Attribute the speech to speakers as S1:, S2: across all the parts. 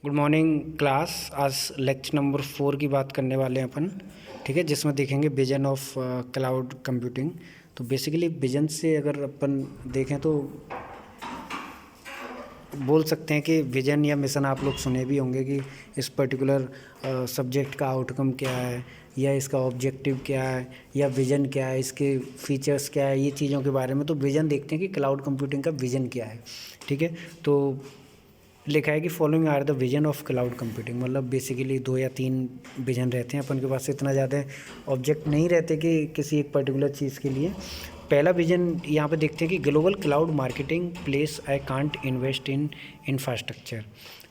S1: Good morning class. आज lecture number 4 की बात करने वाले हैं अपन, ठीक है, जिसमें देखेंगे विजन ऑफ क्लाउड कंप्यूटिंग। तो बेसिकली विजन से अगर अपन देखें तो बोल सकते हैं कि विजन या मिशन आप लोग सुने भी होंगे कि इस पर्टिकुलर सब्जेक्ट का आउटकम क्या है, या इसका ऑब्जेक्टिव क्या है, या विजन क्या है, इसके फीचर्स क्या है, ये चीज़ों के बारे में। तो विजन देखते हैं कि क्लाउड कंप्यूटिंग का विजन क्या है, ठीक है। तो लिखा है कि following are the vision of cloud computing, मतलब बेसिकली 2 या 3 विजन रहते हैं अपन के पास। इतना ज़्यादा ऑब्जेक्ट नहीं रहते कि किसी एक पर्टिकुलर चीज़ के लिए। पहला विजन यहाँ पे देखते हैं कि global cloud marketing place I can't invest in infrastructure,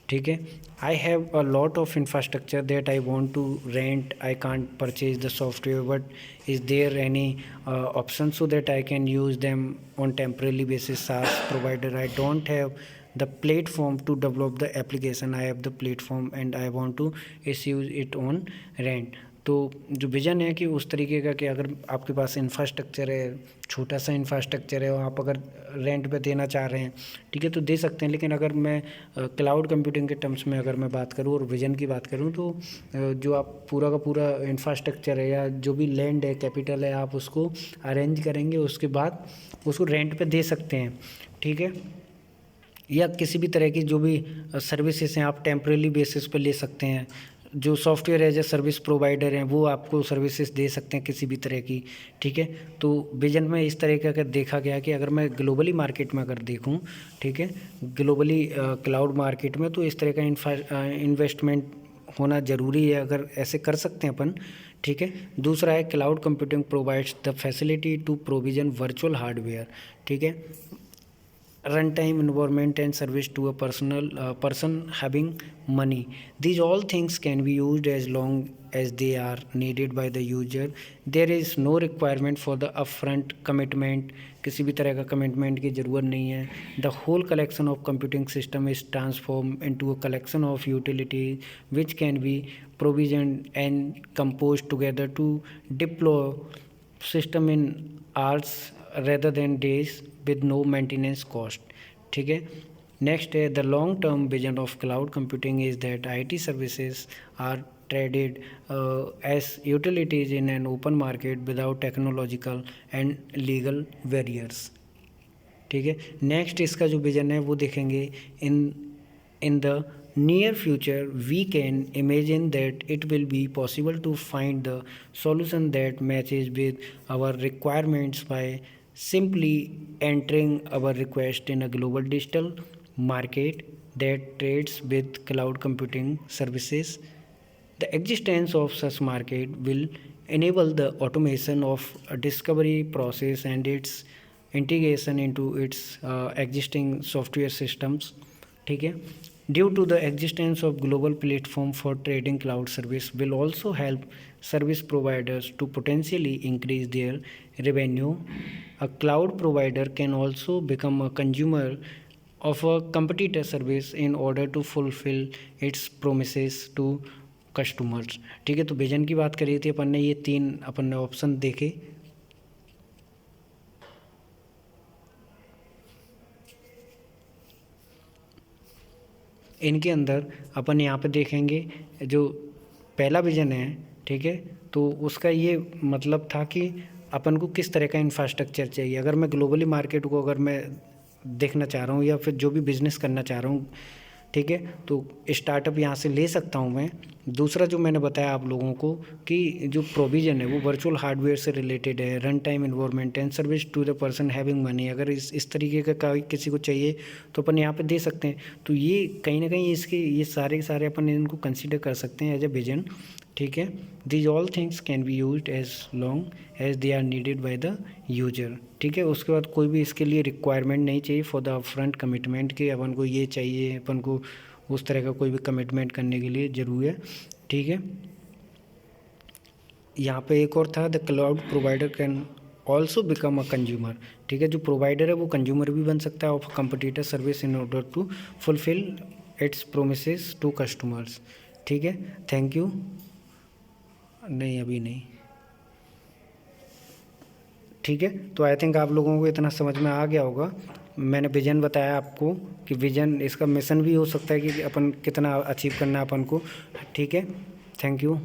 S1: ठीक है। I have a lot of infrastructure that I want to rent, I can't purchase the software, but is there any option so that I can use them on temporary basis SaaS provider? I don't have the platform to develop the application. I have the platform and I want to issue it on rent. तो जो vision है कि उस तरीके का कि अगर आपके पास इंफ्रास्ट्रक्चर है, छोटा सा इंफ्रास्ट्रक्चर है, और आप अगर रेंट पे देना चाह रहे हैं, ठीक है, तो दे सकते हैं। लेकिन अगर मैं क्लाउड कंप्यूटिंग के टर्म्स में अगर मैं बात करूँ और विज़न की बात करूँ, तो जो आप पूरा का पूरा इंफ्रास्ट्रक्चर है या जो भी लैंड है, कैपिटल है, आप उसको अरेंज करेंगे, उसके बाद उसको रेंट पे दे सकते हैं, ठीक है। या किसी भी तरह की जो भी सर्विसेज हैं आप टेम्परेरी बेसिस पे ले सकते हैं। जो software as a service provider हैं वो आपको सर्विसेज दे सकते हैं किसी भी तरह की, ठीक है। तो विजन में इस तरह का अगर देखा गया कि अगर मैं ग्लोबली मार्केट में अगर देखूं, ठीक है, ग्लोबली क्लाउड मार्केट में, तो इस तरह का इन्वेस्टमेंट होना ज़रूरी है, अगर ऐसे कर सकते हैं अपन, ठीक है। दूसरा है cloud computing provides the facility to provision virtual hardware, ठीक है, runtime environment and service to a person having money. These all things can be used as long as they are needed by the user. There is no requirement for the upfront commitment. किसी भी तरह का commitment की ज़रूरत नहीं है. The whole collection of computing system is transformed into a collection of utilities which can be provisioned and composed together to deploy system in hours rather than days with no maintenance cost, ठीक है। Next है the long term vision of cloud computing is that IT services are traded as utilities in an open market without technological and legal barriers, ठीक है। Next इसका जो vision है वो देखेंगे in the near future we can imagine that it will be possible to find the solution that matches with our requirements by simply entering our request in a global digital market that trades with cloud computing services. The existence of such market will enable the automation of a discovery process and its integration into its existing software systems, ठीक है। Due to the existence of global platform for trading cloud service will also help service providers to potentially increase their revenue. A cloud provider can also become a consumer of a competitor service in order to fulfill its promises to customers, ठीक है। तो vision की बात करी थी अपन ने, ये 3 अपन ने ऑप्शन देखे। इनके अंदर अपन यहाँ पे देखेंगे जो पहला विजन है, ठीक है, तो उसका ये मतलब था कि अपन को किस तरह का इंफ्रास्ट्रक्चर चाहिए। अगर मैं ग्लोबली मार्केट को अगर मैं देखना चाह रहा हूँ या फिर जो भी बिज़नेस करना चाह रहा हूँ, ठीक है, तो स्टार्टअप यहाँ से ले सकता हूँ मैं। दूसरा जो मैंने बताया आप लोगों को कि जो प्रोविज़न है वो वर्चुअल हार्डवेयर से रिलेटेड है, run time environment and service to the person having money. अगर इस तरीके का किसी को चाहिए तो अपन यहाँ पे दे सकते हैं। तो ये कहीं ना कहीं इसके ये सारे अपन इनको कंसिडर कर सकते हैं एज ए विजन, ठीक है। These all things can be used as long as they are needed by the user, ठीक है। उसके बाद कोई भी इसके लिए रिक्वायरमेंट नहीं चाहिए फॉर द अपफ्रंट कमिटमेंट कि अपन को ये चाहिए, अपन को उस तरह का कोई भी कमिटमेंट करने के लिए ज़रूरी है, ठीक है। यहाँ पे एक और था the cloud provider can also become a consumer, ठीक है। जो प्रोवाइडर है वो कंज्यूमर भी बन सकता है of competitor service in order to fulfil its promises to customers, ठीक है। Thank you. नहीं अभी नहीं, ठीक है। तो आई थिंक आप लोगों को इतना समझ में आ गया होगा मैंने विज़न बताया आपको कि विज़न इसका मिशन भी हो सकता है कि अपन कितना अचीव करना है अपन को। ठीक है, थैंक यू।